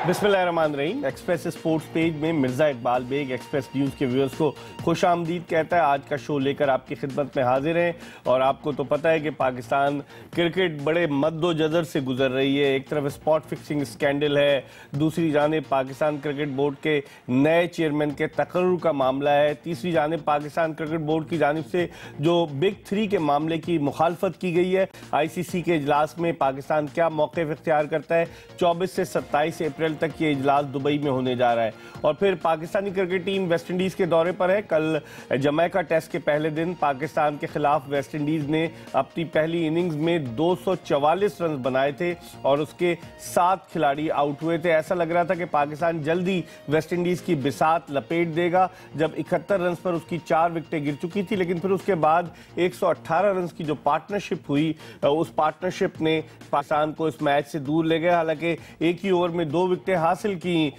बिस्मिल्लाहिर्रहमानिर्रहीम। Express sports page में Mirza Iqbal Baig express news के व्यूअर्स को खुश आमदीद कहता है। आज का शो लेकर आपकी खिदमत में हाजिर हैं और आपको तो पता है कि पाकिस्तान क्रिकेट बड़े मद्दोजदर से गुजर रही है। एक तरफ स्पॉट फिक्सिंग स्कैंडल है, दूसरी जानिब पाकिस्तान क्रिकेट बोर्ड के नए चेयरमैन के तकर्रुर का मामला है, तीसरी जानिब पाकिस्तान क्रिकेट बोर्ड की जानिब से जो बिग थ्री के मामले की मुखालफत की गई है। ICC के इजलास में पाकिस्तान क्या मौक़िफ़ इख्तियार करता है। 24 से 27 अप्रैल तक ये इजलास दुबई में होने जा रहा है और फिर Pakistani cricket team West Indies के दौरे पर है। कल जमैका टेस्ट के पहले दिन पाकिस्तान के खिलाफ वेस्ट इंडीज़ ने अपनी पहली इनिंग्स में 244 रन बनाए थे और उसके 7 खिलाड़ी आउट हुए थे। ऐसा लग रहा था कि पाकिस्तान जल्दी वेस्ट इंडीज़ की बिसात लपेट देगा जब 71 रन पर उसकी 4 विकेटें गिर चुकी थी, लेकिन फिर उसके बाद 118 रन की जो पार्टनरशिप हुई उस पार्टनरशिप ने पाकिस्तान को इस मैच से दूर ले गया। हालांकि एक ही ओवर में 2 विकेटें हासिल की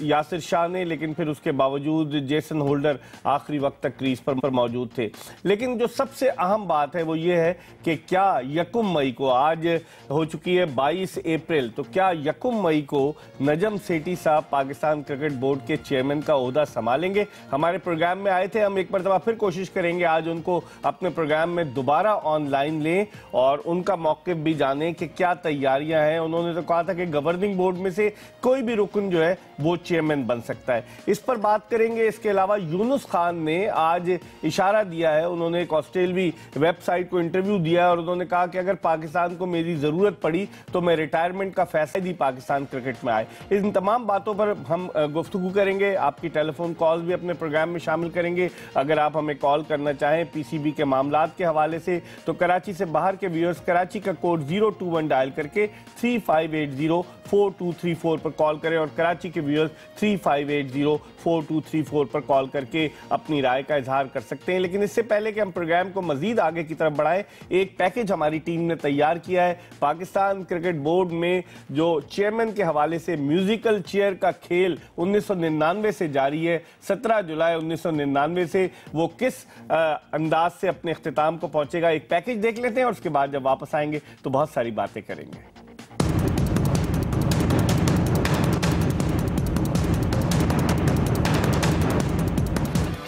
यासिर शाह ने, लेकिन फिर उसके बावजूद जेसन होल्डर आखिरी वक्त तक क्रीज पर मौजूद थे। लेकिन जो सबसे अहम बात है वो ये है कि क्या 1 मई को, आज हो चुकी है 22 अप्रैल, तो क्या 1 मई को नजम सेठी साहब पाकिस्तान क्रिकेट बोर्ड के चेयरमैन का ओहदा संभालेंगे। हमारे प्रोग्राम में आए थे, हम एक मरतबा फिर कोशिश करेंगे आज उनको अपने प्रोग्राम में दोबारा ऑनलाइन लें और उनका मौक़िफ़ भी जानें कि क्या तैयारियां हैं। उन्होंने तो कहा था कि गवर्निंग बोर्ड में से कोई भी रुकन जो है वो चेयरमैन बन सकता है। इस पर बात करेंगे। इसके अलावा यूनुस खान ने आज इशारा दिया है, उन्होंने एक ऑस्ट्रेलवी वेबसाइट को इंटरव्यू दिया और उन्होंने कहा कि अगर पाकिस्तान को मेरी ज़रूरत पड़ी तो मैं रिटायरमेंट का फैसला भी पाकिस्तान क्रिकेट में आए। इन तमाम बातों पर हम गुफ्तगू करेंगे। आपकी टेलीफोन कॉल भी अपने प्रोग्राम में शामिल करेंगे। अगर आप हमें कॉल करना चाहें PCB के मामलात के हवाले से तो कराची से बाहर के व्यूअर्स कराची का कोड 021 डायल करके 3580-4234 पर कॉल करें और कराची के व्यूअर्स 3580-4234 पर कॉल करके अपनी राय का इजहार कर सकते हैं। लेकिन इससे पहले कि हम प्रोग्राम को मजीद आगे की तरफ बढ़ाएं, एक पैकेज हमारी टीम ने तैयार किया है। पाकिस्तान क्रिकेट बोर्ड में जो चेयरमैन के हवाले से म्यूजिकल चेयर का खेल 1999 से जारी है, 17 जुलाई 1999 से वो किस अंदाज से अपने इख्तिताम को पहुंचेगा, एक पैकेज देख लेते हैं और उसके बाद जब वापस आएंगे तो बहुत सारी बातें करेंगे।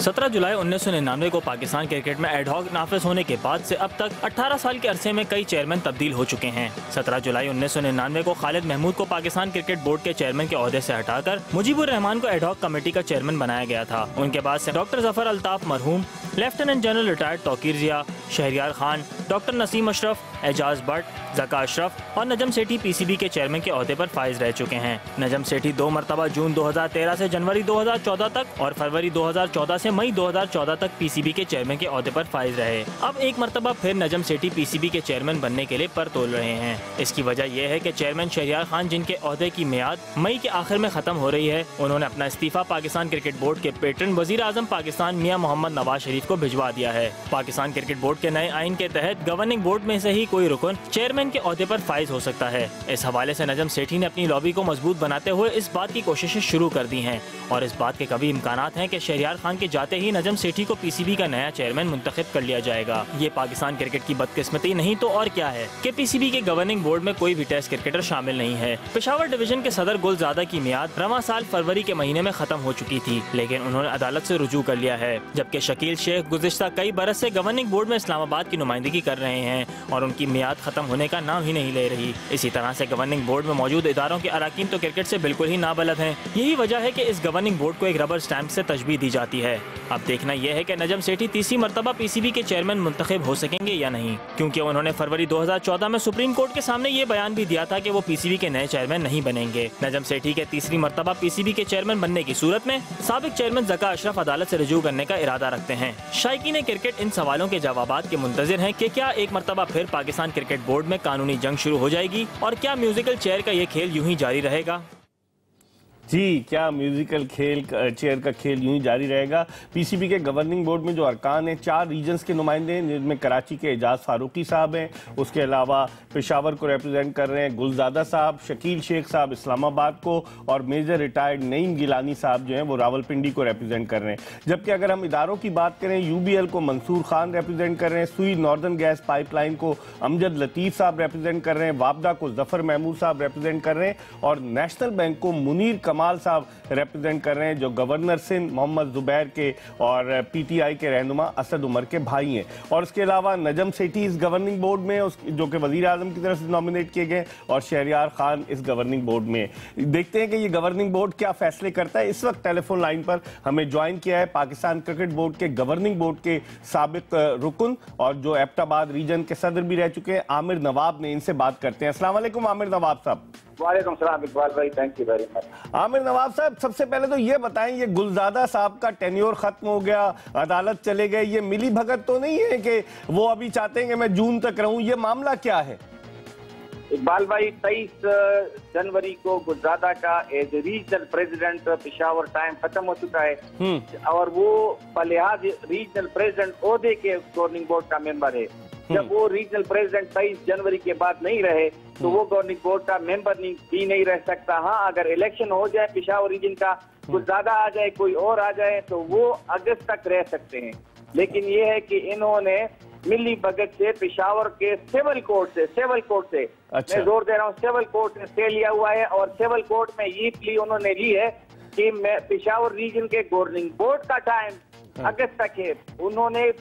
17 जुलाई 1999 को पाकिस्तान क्रिकेट में एडहॉक नाफिज होने के बाद से अब तक 18 साल के अरसे में कई चेयरमैन तब्दील हो चुके हैं। 17 जुलाई 1999 को खालिद महमूद को पाकिस्तान क्रिकेट बोर्ड के चेयरमैन के ओहदे से हटाकर मुजीबुर रहमान को एडहॉक कमेटी का चेयरमैन बनाया गया था। उनके बाद से डॉक्टर जफर अल्ताफ मरहूम, लेफ्टिनेंट जनरल रिटायर्ड तौकीर जिया, शहरियार खान, डॉक्टर नसीम अशरफ, एजाज भट्ट, जका अशरफ और नजम सेठी PCB के चेयरमैन के ओहदे पर फाइज रह चुके हैं। नजम सेठी 2 मरतबा जून 2013 से जनवरी 2014 तक और फरवरी 2014 से मई 2014 तक PCB के चेयरमैन के ओहदे पर फाइज रहे। अब एक मरतबा फिर नजम सेठी PCB के चेयरमैन बनने के लिए पर तोल रहे हैं। इसकी वजह यह है कि चेयरमैन शहरियार खान, जिनके ओहदे की मियाद मई के आखिर में खत्म हो रही है, उन्होंने अपना इस्तीफा पाकिस्तान क्रिकेट बोर्ड के पेटर्न वजीर आजम पाकिस्तान मियां मोहम्मद नवाज शरीफ को भिजवा दिया है। पाकिस्तान क्रिकेट बोर्ड के नए आइन के तहत गवर्निंग बोर्ड में से ही कोई रुकन चेयरमैन के ओहदे पर फाइज हो सकता है। इस हवाले से नजम सेठी ने अपनी लॉबी को मजबूत बनाते हुए इस बात की कोशिशें शुरू कर दी हैं और इस बात के कभी इम्कानात हैं कि शहरियार खान के जाते ही नजम सेठी को PCB का नया चेयरमैन मुंतखब कर लिया जाएगा। ये पाकिस्तान क्रिकेट की बदकिस्मती नहीं तो और क्या है कि PCB के गवर्निंग बोर्ड में कोई भी टेस्ट क्रिकेटर शामिल नहीं है। पेशावर डिवीजन के सदर गुलजादा की मियाद रवां साल फरवरी के महीने में खत्म हो चुकी थी, लेकिन उन्होंने अदालत से रुजू कर लिया है, जबकि शकील शेख गुज़िश्ता कई बरस से गवर्निंग बोर्ड में इस्लामाबाद की नुमाइंदगी कर रहे हैं और उनकी मियाद खत्म होने का नाम ही नहीं ले रही। इसी तरह से गवर्निंग बोर्ड में मौजूद इदारों के अराकीन तो क्रिकेट से बिल्कुल ही नाबलद हैं। यही वजह है कि इस गवर्निंग बोर्ड को एक रबर स्टैंप से तशबीह दी जाती है। अब देखना यह है कि नजम सेठी तीसरी मरतबा PCB के चेयरमैन मुंतखब हो सकेंगे या नहीं, क्योंकि उन्होंने फरवरी 2014 में सुप्रीम कोर्ट के सामने ये बयान भी दिया था कि वो PCB के नए चेयरमैन नहीं बनेंगे। नजम सेठी के तीसरी मरतबा PCB के चेयरमैन बनने की सूरत में साबिक चेयरमैन जका अशरफ अदालत से रुजू करने का इरादा रखते हैं। शायकीन क्रिकेट इन सवालों के जवाबात के मुंतजिर हैं कि क्या एक मरतबा फिर पाकिस्तान क्रिकेट बोर्ड में कानूनी जंग शुरू हो जाएगी और क्या म्यूजिकल चेयर का ये खेल यूं ही जारी रहेगा। जी, क्या म्यूजिकल खेल चेयर का खेल यूं ही जारी रहेगा। पीसीबी के गवर्निंग बोर्ड में जो अरकान हैं, 4 रीजन्स के नुमाइंदे हैं, जिनमें कराची के एजाज फारूकी साहब हैं, उसके अलावा पेशावर को रिप्रेजेंट कर रहे हैं गुलजादा साहब, शकील शेख साहब इस्लामाबाद को, और मेजर रिटायर्ड नईम गिलानी साहब जो हैं वो रावलपिंडी को रिप्रेजेंट कर रहे हैं। जबकि अगर हम इदारों की बात करें, यूबीएल को मंसूर खान रिप्रेजेंट कर रहे हैं, सुई नॉर्दर्न गैस पाइपलाइन को अमजद लतीफ़ साहब रिप्रेजेंट कर रहे हैं, वापडा को जफर महमूद साहब रिप्रेजेंट कर रहे हैं, और नेशनल बैंक को मुनीर कमाल साहब रिप्रेजेंट कर रहे हैं, जो गवर्नर सिंध मोहम्मद जुबैर के और पीटीआई के रहनुमा असद उमर के भाई हैं। और इसके अलावा नजम सेठी इस गवर्निंग बोर्ड में, जो कि वजीर आजम की तरफ से नॉमिनेट किए गए, और शहरियार खान इस गवर्निंग बोर्ड में। देखते हैं कि ये गवर्निंग बोर्ड क्या फैसले करता है। इस वक्त टेलीफोन लाइन पर हमें ज्वाइन किया है पाकिस्तान क्रिकेट बोर्ड के गवर्निंग बोर्ड के साबिक रुकन और जो एबटाबाद रीजन के सदर भी रह चुके हैं, आमिर नवाब ने। इनसे बात करते हैं। अस्सलाम वालेकुम आमिर नवाब साहब। वालेकुम सलाम इकबाल भाई, thank you very much. Aamir Nawab साहब, सबसे पहले तो ये बताएं, ये गुलजादा साहब का टेन्योर खत्म हो गया, अदालत चले गए, ये मिली भगत तो नहीं है कि वो अभी चाहते हैं कि मैं जून तक रहूं? ये मामला क्या है? इकबाल भाई, 23 जनवरी को गुलजादा का as regional president Peshawar time खत्म हो चुका है और वो बलिहाज रीजनल प्रेसिडेंट ओहदे के गवर्निंग बोर्ड का मेंबर है। जब वो रीजनल प्रेसिडेंट 23 जनवरी के बाद नहीं रहे तो वो गवर्निंग बोर्ड का मेंबर भी नहीं रह सकता। हाँ, अगर इलेक्शन हो जाए पेशावर रीजन का, गुलजादा आ जाए, कोई और आ जाए, तो वो अगस्त तक रह सकते हैं। लेकिन ये है कि इन्होंने मिली भगत से पेशावर के सिविल कोर्ट से अच्छा। मैं जोर दे रहा हूँ, सिविल कोर्ट ने स्टे लिया हुआ है और सिविल कोर्ट में ये प्ली उन्होंने ली है कि मैं पेशावर रीजन के गवर्निंग बोर्ड का टाइम अगस्त तक है। उन्होंने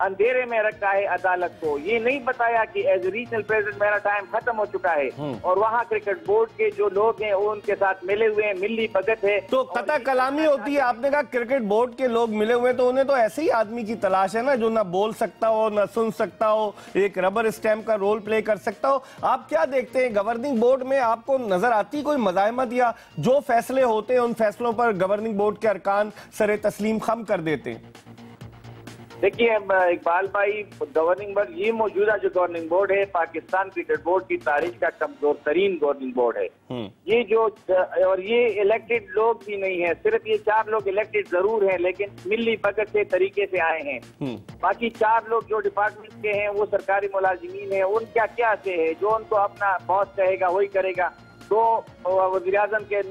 अंधेरे में रखा है अदालत को, ये नहीं बताया कि एज रीजनल प्रेसिडेंट मेरा टाइम खत्म हो चुका है और वहाँ क्रिकेट बोर्ड के जो लोग हैं वो उनके साथ मिले हुए हैं, मिली भगत है। तो कता कलामी होती है। आपने कहा क्रिकेट बोर्ड के लोग मिले हुए, तो उन्हें तो ऐसे ही आदमी की तलाश है ना, जो ना बोल सकता हो, ना सुन सकता हो, एक रबर स्टैम्प का रोल प्ले कर सकता हो। आप क्या देखते हैं गवर्निंग बोर्ड में? आपको नजर आती कोई मज़ाहमत, या जो फैसले होते हैं उन फैसलों पर गवर्निंग बोर्ड के अरकान सरे तस्लीम खम कर देते हैं? देखिए इकबाल भाई, गवर्निंग बोर्ड, ये मौजूदा जो गवर्निंग बोर्ड है पाकिस्तान क्रिकेट बोर्ड की तारीख का कमजोर तरीन गवर्निंग बोर्ड है। ये जो, और ये इलेक्टेड लोग भी नहीं है, सिर्फ ये 4 लोग इलेक्टेड जरूर हैं लेकिन मिली भगत से तरीके से आए हैं। बाकी 4 लोग जो डिपार्टमेंट के हैं वो सरकारी मुलाजिमीन है, उनका क्या से है, जो उनको अपना बॉस कहेगा वही करेगा। तो वज़ीर आज़म के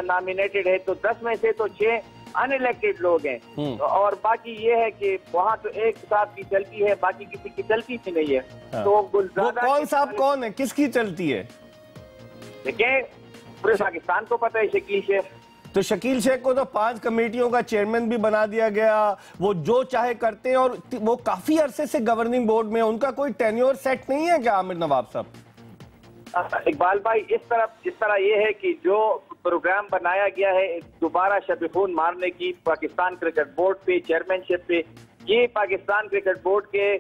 नॉमिनेटेड है, तो 10 में से तो 6 अनइलेक्टेड लोग हैं और बाकी ये है कि वहाँ तो एक साहब की चलती है, बाकी किसी की चलती भी नहीं है। तो गुलजादा कौन साहब कौन है, किसकी चलती है? देखिए, पूरे पाकिस्तान को पता है शकील शेख। तो शकील शेख को तो 5 कमेटियों का चेयरमैन भी बना दिया गया, वो जो चाहे करते हैं, और वो काफी अरसे से गवर्निंग बोर्ड में, उनका कोई टेन्योर सेट नहीं है क्या आमिर नवाब साहब? इकबाल भाई, इस तरह ये है कि जो प्रोग्राम बनाया गया है दोबारा शब खून मारने की पाकिस्तान क्रिकेट बोर्ड पे, चेयरमैनशिप पे, ये पाकिस्तान क्रिकेट बोर्ड के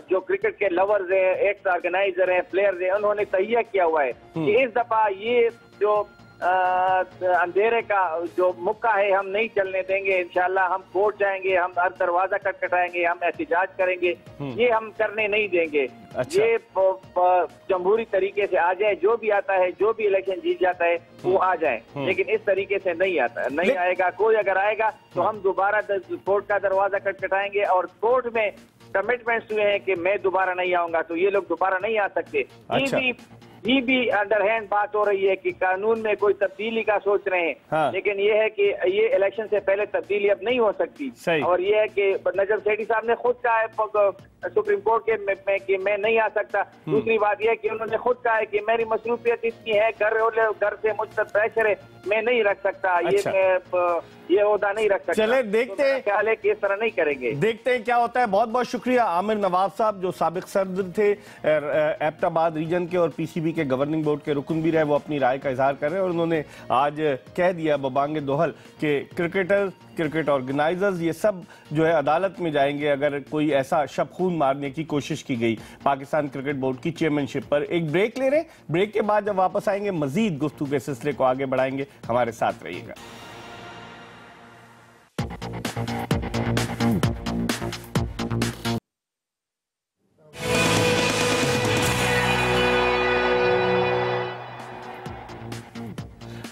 जो क्रिकेट के लवर्स हैं, एक्स ऑर्गेनाइजर हैं, प्लेयर्स हैं, उन्होंने तहिया किया हुआ है कि इस दफा ये जो अंधेरे का जो मुक्का है हम नहीं चलने देंगे। इंशाल्लाह हम कोर्ट जाएंगे, हम हर दरवाजा खटखटाएंगे, हम एहतिजाज करेंगे, ये हम करने नहीं देंगे। अच्छा। ये जमहूरी तरीके से आ जाए, जो भी आता है, जो भी इलेक्शन जीत जाता है वो आ जाए, लेकिन इस तरीके से नहीं आता, नहीं आएगा कोई। अगर आएगा तो हम दोबारा कोर्ट का दरवाजा खटखटाएंगे और कोर्ट में कमिटमेंट्स हुए हैं कि मैं दोबारा नहीं आऊंगा, तो ये लोग दोबारा नहीं आ सकते। अच्छा। ये भी अंडरहैंड बात हो रही है कि कानून में कोई तब्दीली का सोच रहे हैं। हाँ। लेकिन ये है कि ये इलेक्शन से पहले तब्दीली अब नहीं हो सकती। और ये है कि नजम सेठी साहब ने खुद कहा है सुप्रीम कोर्ट के में कि मैं नहीं आ सकता। दूसरी बात यह है कि उन्होंने खुद कहा है कि मेरी मसरूफियत इतनी है, घर से मुझ पर प्रेशर है, मैं नहीं रख सकता। अच्छा। ये ओहदा नहीं रख सकता। चले देखते हैं, ख्याल है कि इस तरह नहीं करेंगे, देखते हैं क्या होता है। बहुत बहुत शुक्रिया आमिर नवाब साहब, जो साबिक सदर थे एबटाबाद रीजन के और पीसीबी के गवर्निंग बोर्ड के रुकन भी रहे। वो अपनी राय का इजहार कर रहे हैं और उन्होंने आज कह दिया बबांगे दोहल कि क्रिकेटर, क्रिकेट ऑर्गेनाइजर्स, ये सब जो है अदालत में जाएंगे अगर कोई ऐसा शब खून मारने की कोशिश की गई पाकिस्तान क्रिकेट बोर्ड की चेयरमैनशिप पर। एक ब्रेक ले रहे हैं, ब्रेक के बाद जब वापस आएंगे मजीद गुफ्तगू के सिलसिले को आगे बढ़ाएंगे। हमारे साथ रहिएगा।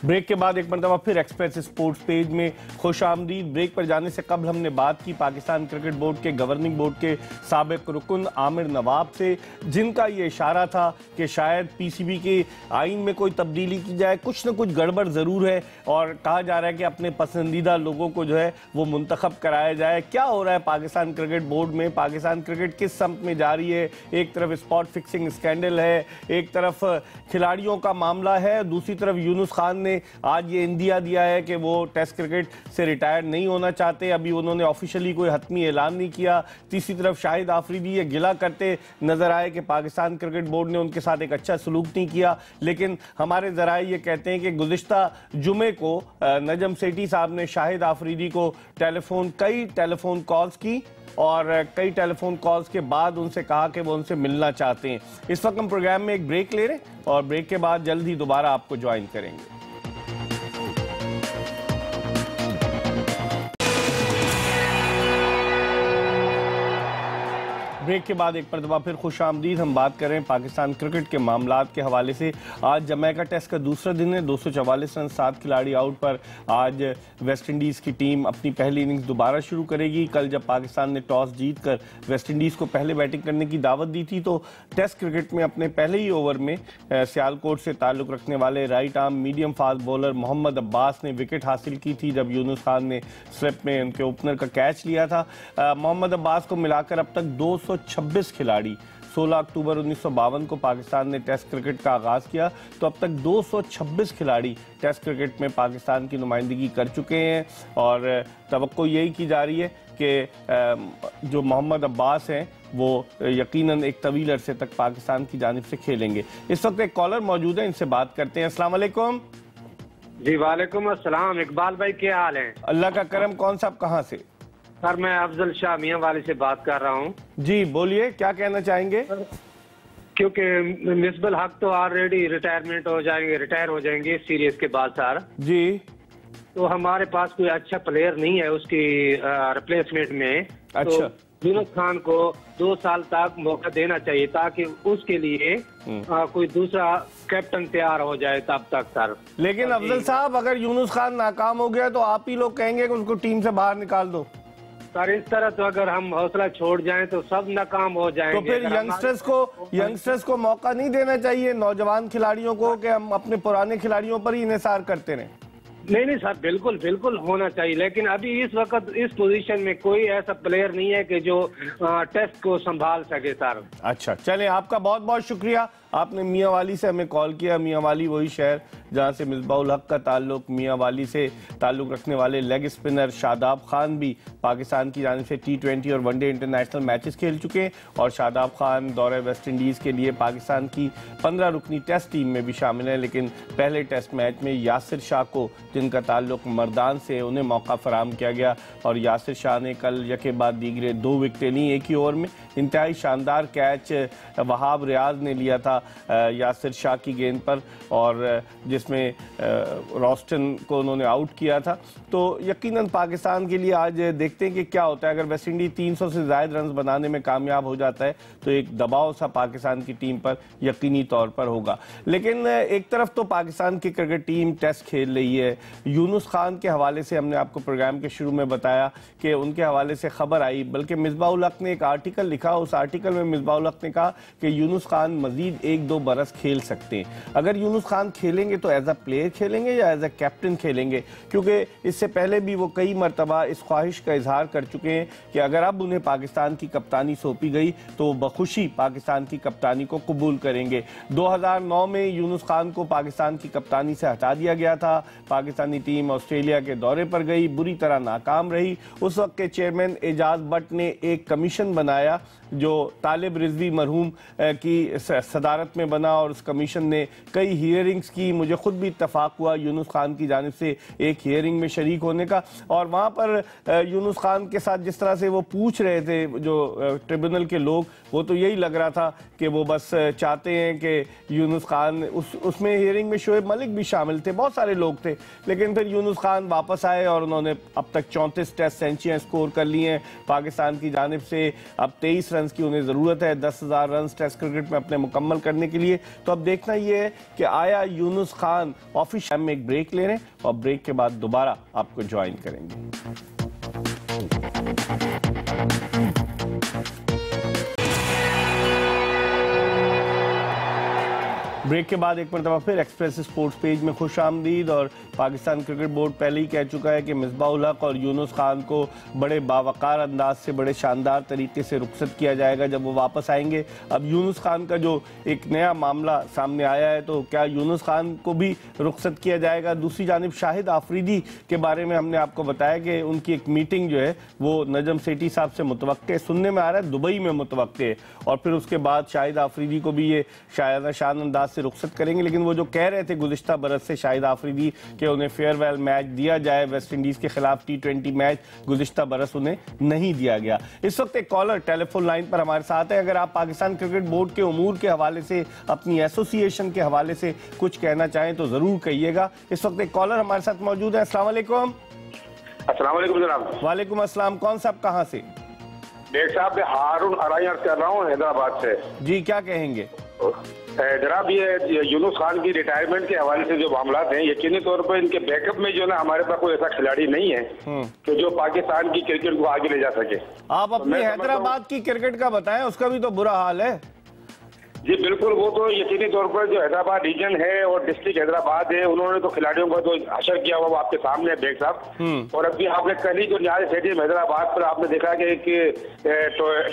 ब्रेक के बाद एक मरतबा फिर एक्सप्रेस स्पोर्ट्स पेज में खुश आमदीद। ब्रेक पर जाने से कबल हमने बात की पाकिस्तान क्रिकेट बोर्ड के गवर्निंग बोर्ड के साबिक रुकन आमिर नवाब से, जिनका ये इशारा था कि शायद पीसीबी के आइन में कोई तब्दीली की जाए, कुछ न कुछ गड़बड़ ज़रूर है और कहा जा रहा है कि अपने पसंदीदा लोगों को जो है वो मुंतखब कराया जाए। क्या हो रहा है पाकिस्तान क्रिकेट बोर्ड में? पाकिस्तान क्रिकेट किस समत में जा रही है? एक तरफ स्पॉट फिक्सिंग स्कैंडल है, एक तरफ खिलाड़ियों का मामला है, दूसरी तरफ यूनुस खान ने आज ये इंदिया दिया है कि वो टेस्ट क्रिकेट से रिटायर नहीं होना चाहते। अभी उन्होंने ऑफिशियली कोई हतमी ऐलान नहीं किया। तीसरी तरफ शाहिद आफरीदी ये गिला करते नजर आए कि पाकिस्तान क्रिकेट बोर्ड ने उनके साथ एक अच्छा सलूक नहीं किया। लेकिन हमारे जराए ये कहते हैं कि गुज़िश्ता जुमे को नजम सेठी साहब ने शाहिद आफरीदी को कई टेलीफोन कॉल्स की और कई टेलीफोन कॉल्स के बाद उनसे कहा कि वो उनसे मिलना चाहते हैं। इस वक्त हम प्रोग्राम में एक ब्रेक ले रहे हैं और ब्रेक के बाद जल्द ही दोबारा आपको ज्वाइन करेंगे। ब्रेक के बाद एक मरतबा फिर खुश आमदीद। हम बात करें पाकिस्तान क्रिकेट के मामलात के हवाले से। आज जमैका टेस्ट का दूसरा दिन है, 244 रन 7 खिलाड़ी आउट पर आज वेस्ट इंडीज़ की टीम अपनी पहली इनिंग्स दोबारा शुरू करेगी। कल जब पाकिस्तान ने टॉस जीतकर वेस्ट इंडीज़ को पहले बैटिंग करने की दावत दी थी तो टेस्ट क्रिकेट में अपने पहले ही ओवर में सियालकोट से ताल्लुक़ रखने वाले right arm medium fast bowler Mohammad Abbas ने विकेट हासिल की थी जब यूनुस खान ने स्लिप में उनके ओपनर का कैच लिया था। मोहम्मद अब्बास को मिलाकर अब तक 226 खिलाड़ी 16 अक्टूबर 1952 को पाकिस्तान ने टेस्ट क्रिकेट का आगाज़ किया तो अब तक 226 खिलाड़ी टेस्ट क्रिकेट में पाकिस्तान की नुमाइंदगी कर चुके हैं और तवक्को यही की जा रही है कि जो मोहम्मद अब्बास हैं वो यकीनन एक तवील अरसे तक पाकिस्तान की जानिब से खेलेंगे। इस वक्त एक कॉलर मौजूद है, इनसे बात करते हैं। अस्सलाम वालेकुम। जी वालेकुम अस्सलाम। इकबाल भाई क्या हाल है? अल्लाह का करम। कौन साहब कहाँ से? सर मैं अफजल शाह मियाँ वाली से बात कर रहा हूँ। जी बोलिए, क्या कहना चाहेंगे? क्योंकि मिसबल हक तो ऑलरेडी रिटायर हो जाएंगे सीरीज के बाद सर जी, तो हमारे पास कोई अच्छा प्लेयर नहीं है उसकी रिप्लेसमेंट में। अच्छा, तो यूनुस खान को 2 साल तक मौका देना चाहिए ताकि उसके लिए कोई दूसरा कैप्टन तैयार हो जाए तब तक सर। लेकिन अफजल साहब अगर यूनुस खान नाकाम हो गया तो आप ही लोग कहेंगे कि उसको टीम से बाहर निकाल दो। सर इस तरह तो अगर हम हौसला छोड़ जाएं तो सब नाकाम हो जाएंगे। तो फिर यंगस्टर्स को मौका नहीं देना चाहिए, नौजवान खिलाड़ियों को, कि हम अपने पुराने खिलाड़ियों पर ही इन्हिसार करते रहें? नहीं सर, बिल्कुल बिल्कुल होना चाहिए, लेकिन अभी इस वक्त इस पोजीशन में कोई ऐसा प्लेयर नहीं है कि जो टेस्ट को संभाल सके सर। अच्छा, चलें, आपका बहुत बहुत शुक्रिया। आपने मियाँ वाली से हमें कॉल किया। मियाँ वाली वही शहर जहाँ से मिसबाउल हक का ताल्लुक। मियाँ वाली से ताल्लुक रखने वाले लेग स्पिनर शादाब खान भी पाकिस्तान की जानिब से T20 और वनडे इंटरनेशनल मैचेस खेल चुके हैं और शादाब खान दौरे वेस्ट इंडीज़ के लिए पाकिस्तान की 15 रुकनी टेस्ट टीम में भी शामिल हैं। लेकिन पहले टेस्ट मैच में यासिर शाह को, जिनका ताल्लुक मर्दान से, उन्हें मौका फराम किया गया और यासिर शाह ने कल यके बाद दीगरे 2 विकेटें ली एक ही ओवर में। इंतहाई शानदार कैच वहाब रियाज ने लिया था यासिर शाह की गेंद पर और जिसमें रॉस्टन को उन्होंने आउट किया था। तो यकीनन पाकिस्तान के लिए आज देखते हैं कि क्या होता है। अगर वेस्ट इंडीज 300 से ज़ायद रन बनाने में कामयाब हो जाता है तो एक दबाव सा पाकिस्तान की टीम पर यकीनी तौर पर होगा। लेकिन एक तरफ तो पाकिस्तान की क्रिकेट टीम टेस्ट खेल रही है। यूनुस खान के हवाले से हमने आपको प्रोग्राम के शुरू में बताया कि उनके हवाले से खबर आई, बल्कि मिसबाउल हक ने एक आर्टिकल लिखा। उस आर्टिकल में मिसबाउल हक ने कहा कि यूनुस खान मजीद 1-2 बरस खेल सकते हैं। अगर यूनुस खान खेलेंगे तो एज अ प्लेयर खेलेंगे या एज अ कैप्टन खेलेंगे, क्योंकि इससे पहले भी वो कई मरतबा इस ख्वाहिश का इजहार कर चुके हैं कि अगर अब उन्हें पाकिस्तान की कप्तानी सौंपी गई तो बखुशी पाकिस्तान की कप्तानी को कबूल करेंगे। 2009 में यूनुस खान को पाकिस्तान की कप्तानी से हटा दिया गया था। पाकिस्तानी टीम ऑस्ट्रेलिया के दौरे पर गई, बुरी तरह नाकाम रही। उस वक्त के चेयरमैन एजाज भट्ट ने एक कमीशन बनाया जो तालिब रिजवी मरहूम की सदारत में बना और उस कमीशन ने कई हियरिंग्स की। मुझे खुद भी इत्तफाक हुआ यूनुस खान की जानिब से एक हियरिंग में शरीक होने का और वहाँ पर यूनुस खान के साथ जिस तरह से वो पूछ रहे थे जो ट्रिब्यूनल के लोग, वो तो यही लग रहा था कि वो बस चाहते हैं कि यूनुस खान, उसमें हियरिंग में शोएब मलिक भी शामिल थे, बहुत सारे लोग थे। लेकिन फिर यूनुस खान वापस आए और उन्होंने अब तक 34 टेस्ट सेंचुरियाँ स्कोर कर ली हैं पाकिस्तान की जानिब से। अब 23 रन की उन्हें ज़रूरत है, 10,000 रन टेस्ट क्रिकेट में अपने मुकम्मल करने के लिए। तो अब देखना ये है कि आया यूनुस खान ऑफिशियल में एक ब्रेक ले रहे हैं और ब्रेक के बाद दोबारा आपको ज्वाइन करेंगे। ब्रेक के बाद एक मरतबा फिर एक्सप्रेस स्पोर्ट्स पेज में खुश आमदीद। और पाकिस्तान क्रिकेट बोर्ड पहले ही कह चुका है कि मिसबाह-उल हक और यूनुस खान को बड़े बावकार अंदाज से बड़े शानदार तरीके से रुखसत किया जाएगा जब वो वापस आएंगे। अब यूनुस खान का जो एक नया मामला सामने आया है, तो क्या यूनुस खान को भी रुखसत किया जाएगा? दूसरी जानिब शाहिद आफरीदी के बारे में हमने आपको बताया कि उनकी एक मीटिंग जो है वो नजम सेठी साहब से मुतवक्के, सुनने में आ रहा है दुबई में मुतवक्के है, और फिर उसके बाद शाहिद आफरीदी को भी ये शायद शान अंदाज से रुखसत करेंगे। लेकिन वो जो कह रहे थे गुज़िश्ता बरस से शाहिद आफरीदी कि उन्हें फेयरवेल मैच दिया जाए वेस्ट इंडीज के खिलाफ T20 मैच, गुज़िश्ता बरस उन्हें नहीं दिया गया। इस वक्त एक कॉलर टेलीफोन लाइन पर हमारे साथ है। अगर आप पाकिस्तान क्रिकेट बोर्ड के उमूर के हवाले से, अपनी एसोसिएशन के हवाले से कुछ कहना चाहें तो जरूर कहिएगा। इस वक्त एक कॉलर हमारे साथ मौजूद है। अस्सलाम वालेकुम। अस्सलाम वालेकुम जनाब। वालेकुम अस्सलाम। कौन साहब, कहाँ से? डेढ़ साहब मैं हारून अराई अर्ज कर रहा हूँ हैदराबाद से। जी, क्या कहेंगे? जनाब, ये यूनुस खान की रिटायरमेंट के हवाले से जो मामला हैं, यकीनी तौर पर इनके बैकअप में जो है ना, हमारे पास कोई ऐसा खिलाड़ी नहीं है कि जो पाकिस्तान की क्रिकेट को आगे ले जा सके। आप अपने हैदराबाद की क्रिकेट का बताएं, उसका भी तो बुरा हाल है। जी बिल्कुल, वो तो यकीनी तौर पर जो हैदराबाद रीजन है और डिस्ट्रिक्ट हैदराबाद है, उन्होंने तो खिलाड़ियों को तो हशर किया हुआ, वो आपके सामने है बेग साहब। और अभी आपने कल ही जो न्याय स्टेडियम हैदराबाद पर आपने देखा कि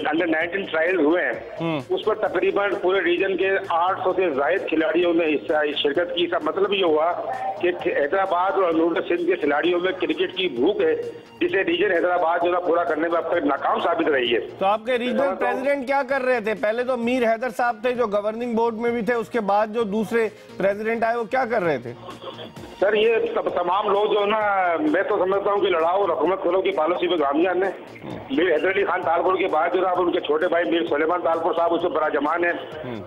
अंडर 19 ट्रायल हुए हैं, उस पर तकरीबन पूरे रीजन के 800 से ज्यादा खिलाड़ियों ने शिरकत की। इसका मतलब ये हुआ कि हैदराबाद और अनूर सिंध के खिलाड़ियों में क्रिकेट की भूख है, जिसे रीजन हैदराबाद जो है पूरा करने में अब तक नाकाम साबित रही है। तो आपके रीजनल प्रेसिडेंट क्या कर रहे थे? पहले तो मीर हैदर साहब थे जो गवर्निंग बोर्ड में भी थे, उसके बाद जो दूसरे प्रेसिडेंट आए वो क्या कर रहे थे? सर, ये तमाम लोग जो है ना, मैं तो समझता हूँ कि लड़ाओ और हुकूमत करो की पॉलिसी पे गामयाब है। मीर हैदर अली खान तालपुर के बाद जो है उनके छोटे भाई मीर सुलेमान तालपुर साहब उससे बड़ा जमान है।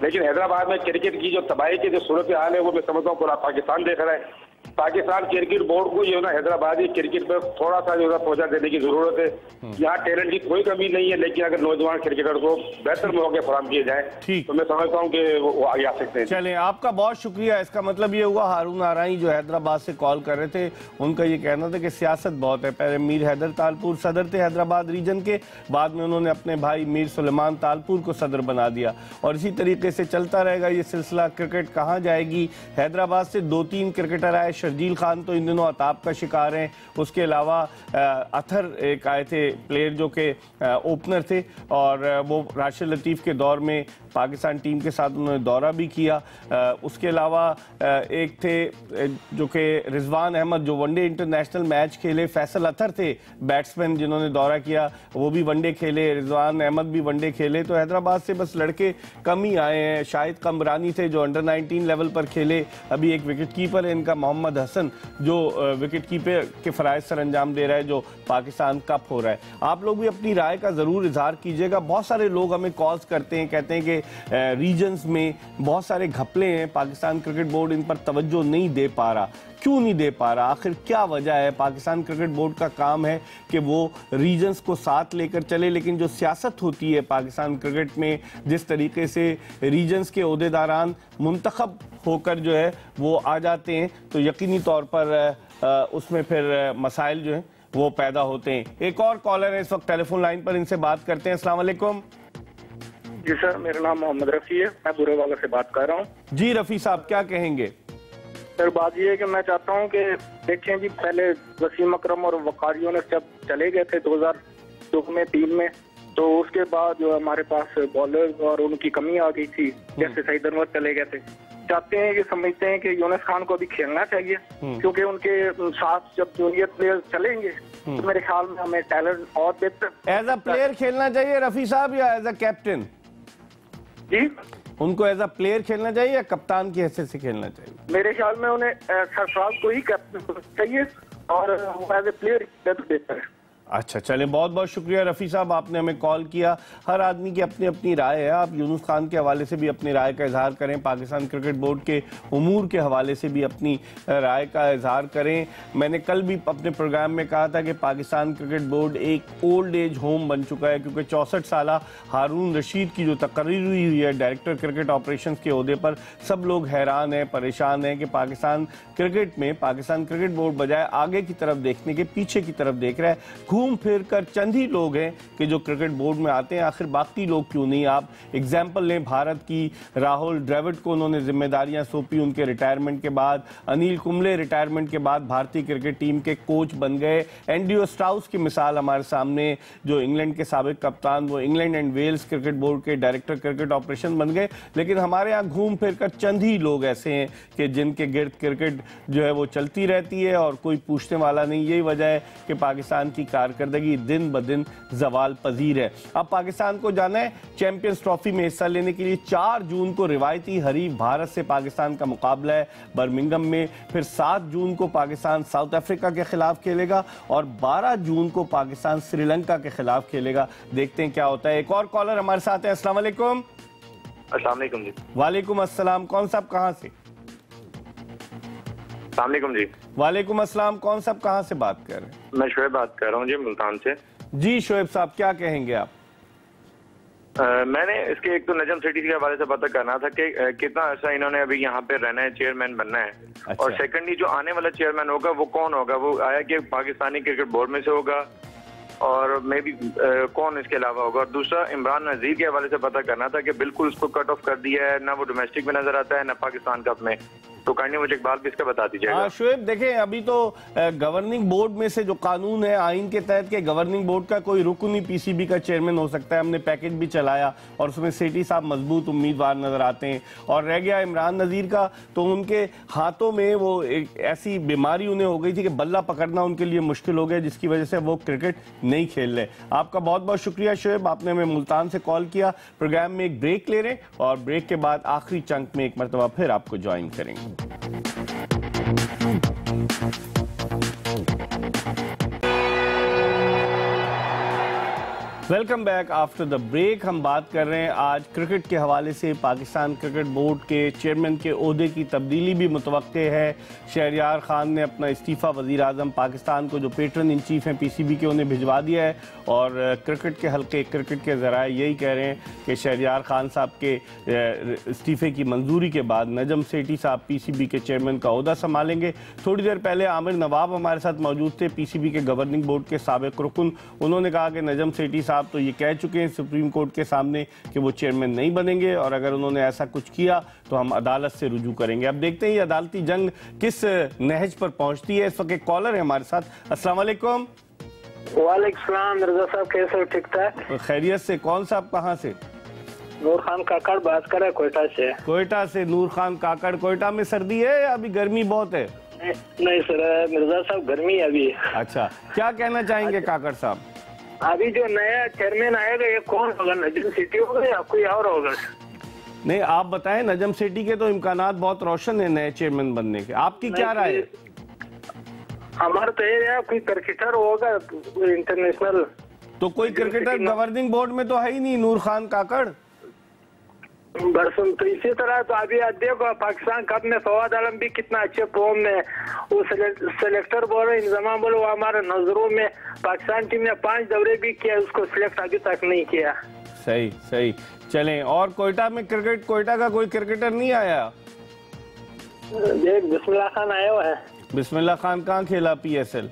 लेकिन हैदराबाद में क्रिकेट की जो तबाही की जो सूरत हाल है, वो मैं समझता हूँ पूरा पाकिस्तान देख रहा है। पाकिस्तान क्रिकेट बोर्ड को जो है ना हैदराबादी क्रिकेट पर थोड़ा सा जो है पहुंचा देने की जरूरत है। यहाँ टैलेंट की कोई कमी नहीं है, लेकिन अगर नौजवान क्रिकेटर को बेहतर मौके फराहम किए जाए तो मैं समझता हूँ कि वो आगे आ सकते हैं। चलें, आपका बहुत शुक्रिया। इसका मतलब ये हुआ हारून आराई जो हैदराबाद से कॉल कर रहे थे, उनका ये कहना था कि सियासत बहुत है। पहले मीर हैदर तालपुर सदर थे हैदराबाद रीजन के, बाद में उन्होंने अपने भाई मीर सुलेमान तालपुर को सदर बना दिया, और इसी तरीके से चलता रहेगा ये सिलसिला। क्रिकेट कहाँ जाएगी? हैदराबाद से 2-3 क्रिकेटर आए। शर्जील खान तो इन दिनों अताब का शिकार हैं। उसके अलावा अथर एक आए थे प्लेयर जो कि ओपनर थे, और वो राशिद लतीफ़ के दौर में पाकिस्तान टीम के साथ उन्होंने दौरा भी किया। उसके अलावा एक थे जो कि रिजवान अहमद जो वनडे इंटरनेशनल मैच खेले। फैसल अथर थे बैट्समैन जिन्होंने दौरा किया, वो भी वनडे खेले। रिजवान अहमद भी वनडे खेले। तो हैदराबाद से बस लड़के कम ही आए हैं। शाहिद कमरानी थे जो अंडर 19 लेवल पर खेले। अभी एक विकेट कीपर है इनका मोहम्मद हसन, जो विकेट कीपर के फ़राइज़ सर अंजाम दे रहा है जो पाकिस्तान कप हो रहा है। आप लोग भी अपनी राय का ज़रूर इजहार कीजिएगा। बहुत सारे लोग हमें कॉल्स करते हैं, कहते हैं कि रीजन्स में बहुत सारे घपले हैं, पाकिस्तान क्रिकेट बोर्ड इन पर तवज्जो नहीं दे पा रहा। क्यों नहीं दे पा रहा? आखिर क्या वजह है? पाकिस्तान क्रिकेट बोर्ड का काम है कि वो रीजन्स को साथ लेकर चले, लेकिन जो सियासत होती है पाकिस्तान क्रिकेट में, जिस तरीके से रीजन्स के ओहदेदारान मुंतखब होकर जो है वो आ जाते हैं, तो यकीनी तौर पर उसमें फिर मसाइल जो हैं वो पैदा होते हैं। एक और कॉलर है इस वक्त टेलीफोन लाइन पर, इनसे बात करते हैं। अस्सलाम वालेकुम। जी सर, मेरा नाम मोहम्मद रफ़ी है, मैं बुरेवाला से बात कर रहा हूँ। जी रफ़ी साहब, क्या कहेंगे? सर, बात ये है कि मैं चाहता हूँ कि देखें जी, पहले वसीम अकरम और वकारियों ने जब चले गए थे 2002 में 3 में, तो उसके बाद जो हमारे पास बॉलर और उनकी कमी आ गई थी, जैसे सईद अनवर चले गए थे। चाहते हैं कि समझते हैं कि यूनुस खान को भी खेलना चाहिए, क्योंकि उनके साथ जब जूनियर प्लेयर चलेंगे तो मेरे ख्याल में हमें टैलेंट और बेहतर एज अ प्लेयर खेलना चाहिए रफ़ी साहब या एज अ कैप्टन? जी, उनको एज अ प्लेयर खेलना चाहिए या कप्तान की हैसियत से खेलना चाहिए? मेरे ख्याल में उन्हें सरफराज को ही कैप्टन चाहिए, और एज ए प्लेयर बेहतर है। अच्छा, चलें, बहुत बहुत शुक्रिया रफ़ी साहब, आपने हमें कॉल किया। हर आदमी की अपनी अपनी राय है। आप यूनुस खान के हवाले से भी अपनी राय का इजहार करें, पाकिस्तान क्रिकेट बोर्ड के उमूर के हवाले से भी अपनी राय का इजहार करें। मैंने कल भी अपने प्रोग्राम में कहा था कि पाकिस्तान क्रिकेट बोर्ड एक ओल्ड एज होम बन चुका है, क्योंकि 64 साल हारून रशीद की जो तकरीर हुई है डायरेक्टर क्रिकेट ऑपरेशंस के ओहदे पर, सब लोग हैरान हैं, परेशान हैं कि पाकिस्तान क्रिकेट में पाकिस्तान क्रिकेट बोर्ड बजाय आगे की तरफ देखने के पीछे की तरफ देख रहा है। घूम फिर कर चंद ही लोग हैं कि जो क्रिकेट बोर्ड में आते हैं, आखिर बाकी लोग क्यों नहीं? आप एग्जाम्पल लें भारत की, राहुल द्रविड़ को उन्होंने जिम्मेदारियां सौंपी उनके रिटायरमेंट के बाद, अनिल कुंबले रिटायरमेंट के बाद भारतीय क्रिकेट टीम के कोच बन गए, एंड्रयू स्टाउस की मिसाल हमारे सामने, जो इंग्लैंड के साबिक कप्तान, वो England and Wales cricket board के डायरेक्टर क्रिकेट ऑपरेशन बन गए। लेकिन हमारे यहाँ घूम फिर कर चंद ही लोग ऐसे हैं कि जिनके गिर्द क्रिकेट जो है वो चलती रहती है और कोई पूछने वाला नहीं। यही वजह है कि पाकिस्तान की कारकर्दगी दिन ब दिन जवाल पजीर है। अब पाकिस्तान को जाना है चैंपियंस ट्रॉफी में हिस्सा लेने के लिए। 4 जून को रिवायती हरीफ भारत से पाकिस्तान का मुकाबला है बर्मिंघम में। फिर 7 जून को पाकिस्तान साउथ अफ्रीका के खिलाफ खेलेगा और 12 जून को पाकिस्तान श्रीलंका के खिलाफ खेलेगा। देखते हैं क्या होता है। एक और कॉलर हमारे साथ है। अस्सलाम वालेकुम। अस्सलाम वालेकुम जी। वालेकुम अस्सलाम। कौन साहब कहाँ से? अस्सलाम वालेकुम जी। वालेकुम अस्सलाम। कौन साहब कहाँ से बात कर रहे हैं? मैं शोएब बात कर रहा हूँ जी, मुल्तान से। जी शोएब साहब, क्या कहेंगे आप? मैंने इसके एक तो नजम सिटी के हवाले से पता करना था कि कितना अर्सा इन्होंने अभी यहाँ पे रहना है, चेयरमैन बनना है। अच्छा। और सेकंडली जो आने वाला चेयरमैन होगा वो कौन होगा? वो आया कि पाकिस्तानी क्रिकेट बोर्ड में से होगा और मे बी कौन इसके अलावा होगा? और दूसरा, इमरान नजीर के हवाले से पता करना था कि बिल्कुल उसको कट ऑफ कर दिया है, ना वो डोमेस्टिक में नजर आता है ना पाकिस्तान कप में। तो काइंडली मुझे इकबाल भी इसका बता दीजिएगा। हाँ शोएब, देखें अभी तो गवर्निंग बोर्ड में से जो कानून है आइन के तहत के गवर्निंग बोर्ड का कोई रुकन ही पीसीबी का चेयरमैन हो सकता है। हमने पैकेज भी चलाया और उसमें सेठी साहब मजबूत उम्मीदवार नजर आते हैं। और रह गया इमरान नजीर का, तो उनके हाथों में वो एक ऐसी बीमारी उन्हें हो गई थी कि बल्ला पकड़ना उनके लिए मुश्किल हो गया, जिसकी वजह से वो क्रिकेट नहीं खेल रहे। आपका बहुत बहुत शुक्रिया शोएब, आपने हमें मुल्तान से कॉल किया। प्रोग्राम में एक ब्रेक ले रहे हैं और ब्रेक के बाद आखिरी चंक में एक मरतबा फिर आपको ज्वाइन करेंगे। Welcome back after the break. हम बात कर रहे हैं आज क्रिकेट के हवाले से। पाकिस्तान क्रिकेट बोर्ड के चेयरमैन के ओहदे की तब्दीली भी मुतवक्के है। शहरयार खान ने अपना इस्तीफ़ा वज़ीर आज़म पाकिस्तान को, जो पेट्रन इन चीफ हैं पीसीबी के, उन्हें भिजवा दिया है। और क्रिकेट के हल्के, क्रिकेट के ज़राए यही कह रहे हैं कि शहरयार खान साहब के इस्तीफ़े की मंजूरी के बाद नजम सेठी साहब पीसीबी के चेयरमैन का ओहदा संभालेंगे। थोड़ी देर पहले आमिर नवाब हमारे साथ मौजूद थे, पीसीबी के गवर्निंग बोर्ड के साबिक रुकन। उन्होंने कहा कि नजम सेठी साहब तो ये कह चुके हैं सुप्रीम कोर्ट के सामने कि वो चेयरमैन नहीं बनेंगे और अगर उन्होंने ऐसा कुछ किया तो हम अदालत से रुजू करेंगे। अब देखते हैं ये अदालती जंग किस नहज पर पहुंचती है। इस वक्त एक कॉलर है हमारे साथ। अस्सलाम वालेकुम। वालेकुम सलाम। मिर्जा साहब कैसे हो? ठीक ठाक, खैरियत से। कौन साहब कहाँ से? नूर खान काकड़ बात कर रहे कोयटा से। कोयटा से नूर खान काकड़। कोयटा में सर्दी है या अभी गर्मी बहुत है? नहीं सर मिर्जा साहब, गर्मी अभी। अच्छा, क्या कहना चाहेंगे काकड़ साहब? अभी जो नया चेयरमैन आएगा ये कौन होगा? नजम सिटी होगा या कोई और होगा? नहीं, आप बताएं। नजम सेठी के तो इम्कानात बहुत रोशन है नए चेयरमैन बनने के। आपकी क्या राय है? हमारा तो ये है कोई क्रिकेटर होगा इंटरनेशनल। तो कोई क्रिकेटर गवर्निंग बोर्ड में तो है ही नहीं, नूर खान काकड़। बरसुम तो इसी तरह तो अभी देखो पाकिस्तान कप में फवाद आलम भी कितना अच्छे फॉर्म में, वो सेलेक्टर बोलो इंतजाम बोलो, वो हमारे नजरों में पाकिस्तान टीम ने 5 दौरे भी किया, उसको सिलेक्ट अभी तक नहीं किया। सही सही। चलें, और कोयटा में क्रिकेट, कोयटा का कोई क्रिकेटर नहीं आया? एक बिस्मिल्लाह खान आया हुआ है। बिस्मिल्लाह खान कहाँ खेला? PSL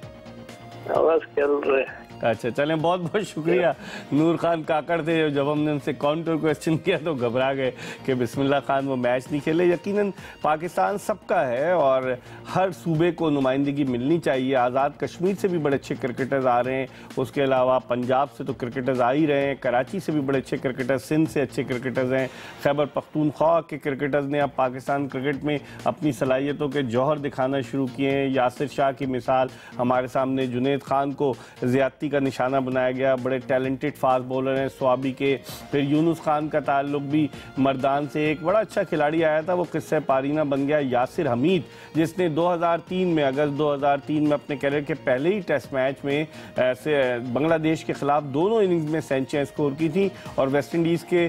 बस खेल रहे। अच्छा, चलें, बहुत बहुत शुक्रिया। नूर खान काकड़ थे, जब हमने उनसे काउंटर क्वेश्चन किया तो घबरा गए कि बिस्मिल्लाह खान वो मैच नहीं खेले। यकीनन पाकिस्तान सबका है और हर सूबे को नुमाइंदगी मिलनी चाहिए। आज़ाद कश्मीर से भी बड़े अच्छे क्रिकेटर्स आ रहे हैं, उसके अलावा पंजाब से तो क्रिकेटर्स आ ही रहे हैं, कराची से भी बड़े अच्छे क्रिकेटर्स, सिंध से अच्छे क्रिकेटर्स हैं, खैबर पख्तूनख्वा के क्रिकेटर्स ने अब पाकिस्तान क्रिकेट में अपनी सलाहियतों के जौहर दिखाना शुरू किए हैं। यासिर शाह की मिसाल हमारे सामने, जुनैद खान को ज़्यादती का निशाना बनाया गया। बड़े टैलेंटेड फास्ट बॉलर हैं स्वाबी के। फिर यूनुस खान का ताल्लुक भी मर्दान से, एक बड़ा अच्छा खिलाड़ी आया था वो किस्से पारीना बन गया, यासिर हमीद, जिसने 2003 में अगस्त 2003 में अपने कैरियर के पहले ही टेस्ट मैच में बांग्लादेश के खिलाफ दोनों इनिंग्स में सेंचुरियां स्कोर की थी और वेस्ट इंडीज़ के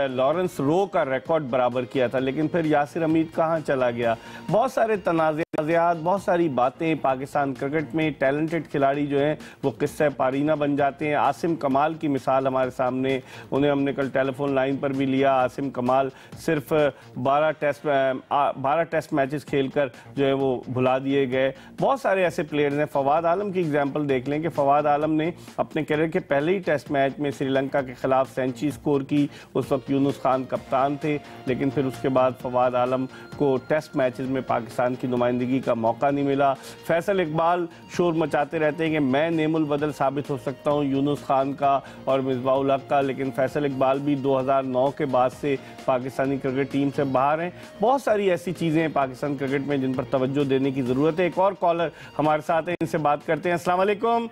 लॉरेंस रो का रिकॉर्ड बराबर किया था। लेकिन फिर यासिर हमीद कहाँ चला गया। बहुत सारे तनाज़ात, बहुत सारी बातें। पाकिस्तान क्रिकेट में टैलेंटेड खिलाड़ी जो हैं वो किस्से पारीना बन जाते हैं। आसिम कमाल की मिसाल हमारे सामने, उन्हें हमने कल टेलीफोन लाइन पर भी लिया। आसिम कमाल सिर्फ 12 टेस्ट मैचेस खेलकर जो है वो भुला दिए गए। बहुत सारे ऐसे प्लेयर्स हैं। फवाद आलम की एग्जांपल देख लें कि फवाद आलम ने अपने कैरियर के पहले ही टेस्ट मैच में श्रीलंका के खिलाफ सेंचुरी स्कोर की। उस वक्त यूनुस खान कप्तान थे, लेकिन फिर उसके बाद फवाद आलम को टेस्ट मैचेस में पाकिस्तान की नुमाइंदगी का मौका नहीं मिला। फैसल इकबाल शोर मचाते रहते हैं कि मैं नेमुल बदल साबित हो सकता हूं यूनुस खान का और मिसबाहुल हक का, लेकिन फैसल इकबाल भी 2009 के बाद से पाकिस्तानी क्रिकेट टीम से बाहर हैं। बहुत सारी ऐसी चीज़ें हैं पाकिस्तान क्रिकेट में जिन पर तवज्जो देने की ज़रूरत है। एक और कॉलर हमारे साथ हैं, इनसे बात करते हैं। अस्सलाम वालेकुम।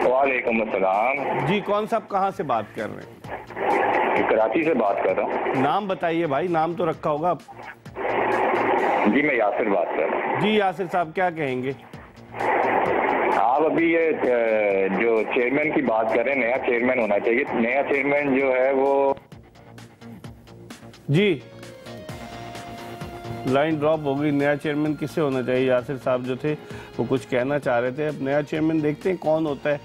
वालेकुम अस्सलाम जी, कौन साहब कहाँ से बात कर रहे हैं? कराची से बात कर रहा हूँ। नाम बताइए भाई, नाम तो रखा होगा। जी मैं यासिर बात कर रहा हूँ। जी यासिर साहब क्या कहेंगे? आप अभी ये जो चेयरमैन की बात कर रहे हैं, नया चेयरमैन होना चाहिए। नया चेयरमैन जो है वो जी लाइन ड्रॉप हो गई। नया चेयरमैन किससे होना चाहिए? यासिर साहब जो थे वो कुछ कहना चाह रहे थे। अब नया चेयरमैन देखते हैं कौन होता है।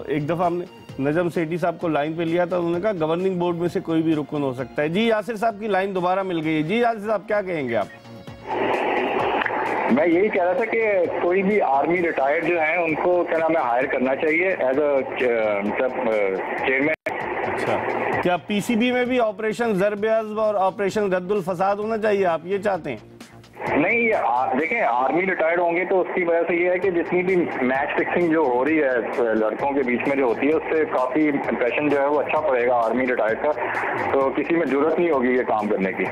एक दफ़ा हमने नजम सेठी साहब को लाइन पे लिया था, उन्होंने कहा गवर्निंग बोर्ड में से कोई भी रुकन हो सकता है। जी यासिर साहब की लाइन दोबारा मिल गई है। जी यासिर साहब क्या कहेंगे आप? मैं यही कह रहा था कि कोई भी आर्मी रिटायर्ड जो है उनको क्या नाम है हायर करना चाहिए एज अ चेयरमैन। अच्छा, क्या पीसीबी में भी ऑपरेशन ज़रब-ए-अज़्ब और ऑपरेशन रद्दुल फसाद होना चाहिए, आप ये चाहते हैं? नहीं, देखें आर्मी रिटायर्ड होंगे तो उसकी वजह से ये है कि जितनी भी मैच फिक्सिंग जो हो रही है लड़कों के बीच में जो होती है उससे काफी इंप्रेशन जो है वो अच्छा पड़ेगा आर्मी रिटायर्ड का, तो किसी में जरूरत नहीं होगी ये काम करने की।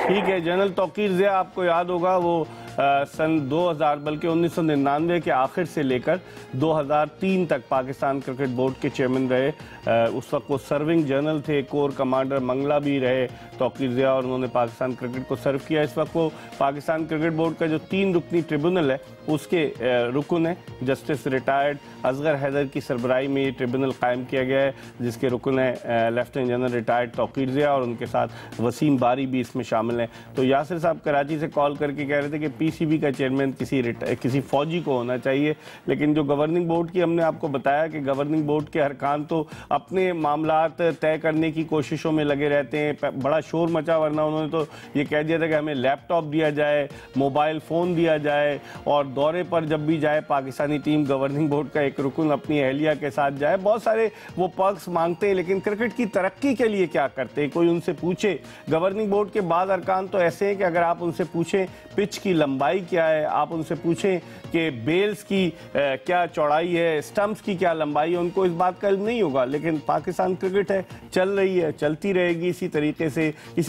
ठीक है। जनरल तौकीर ज़िया आपको याद होगा वो सन 2000 बल्कि 1999 के आखिर से लेकर 2003 तक पाकिस्तान क्रिकेट बोर्ड के चेयरमैन रहे। उस वक्त वो सर्विंग जनरल थे, कोर कमांडर मंगला भी रहे तौकीर ज़िया, और उन्होंने पाकिस्तान क्रिकेट को सर्व किया। इस वक्त वो पाकिस्तान क्रिकेट बोर्ड का जो 3 रुकनी ट्रिब्यूनल है उसके रुकन है। जस्टिस रिटायर्ड असगर हैदर की सरबराही में ये ट्रिब्यूनल कायम किया गया है, जिसके रुकन है lieutenant general retired Tauqeer Zia, और उनके साथ वसीम बारी भी इसमें शामिल हैं। तो यासिर साहब कराची से कॉल करके कह रहे थे कि पीसीबी का चेयरमैन किसी फौजी को होना चाहिए, लेकिन जो गवर्निंग बोर्ड की हमने आपको बताया कि गवर्निंग बोर्ड के अरकान तो अपने मामलात तय करने की कोशिशों में लगे रहते हैं। बड़ा शोर मचा, वरना उन्होंने तो ये कह दिया था कि हमें लैपटॉप दिया जाए, मोबाइल फ़ोन दिया जाए, और दौरे पर जब भी जाए पाकिस्तानी टीम गवर्निंग बोर्ड का एक रुकन अपनी अहलिया के साथ जाए। बहुत सारे वो पर्क्स मांगते हैं, लेकिन क्रिकेट की तरक्की के लिए क्या करते हैं कोई उनसे पूछे। गवर्निंग बोर्ड के बाद अरकान तो ऐसे हैं कि अगर आप उनसे पूछें पिच की लंबाई क्या है, आप उनसे पूछें कि बेल्स की क्या चौड़ाई है, स्टंप्स की क्या लंबाई है, उनको इस बात का इल्म नहीं होगा। लेकिन पाकिस्तान क्रिकेट है, चल रही है, चलती रहेगी इसी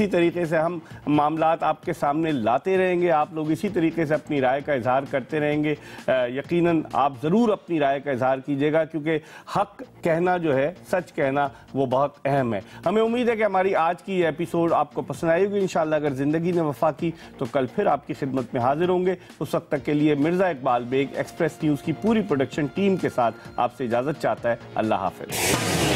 तरीके से हम मामलात आपके सामने लाते रहेंगे। आप लोग इसी तरीके से अपनी राय का इजहार करते रहेंगे। यकीनन आप ज़रूर अपनी राय का इजहार कीजिएगा, क्योंकि हक कहना जो है, सच कहना, वो बहुत अहम है। हमें उम्मीद है कि हमारी आज की एपिसोड आपको पसंद आई होगी। इंशाअल्लाह अगर ज़िंदगी ने वफा की तो कल फिर आपकी खिदमत में हाजिर होंगे। उस वक्त तक के लिए मिर्ज़ा इकबाल बेग एक्सप्रेस न्यूज़ की पूरी प्रोडक्शन टीम के साथ आपसे इजाज़त चाहता है। अल्लाह हाफ़िज़।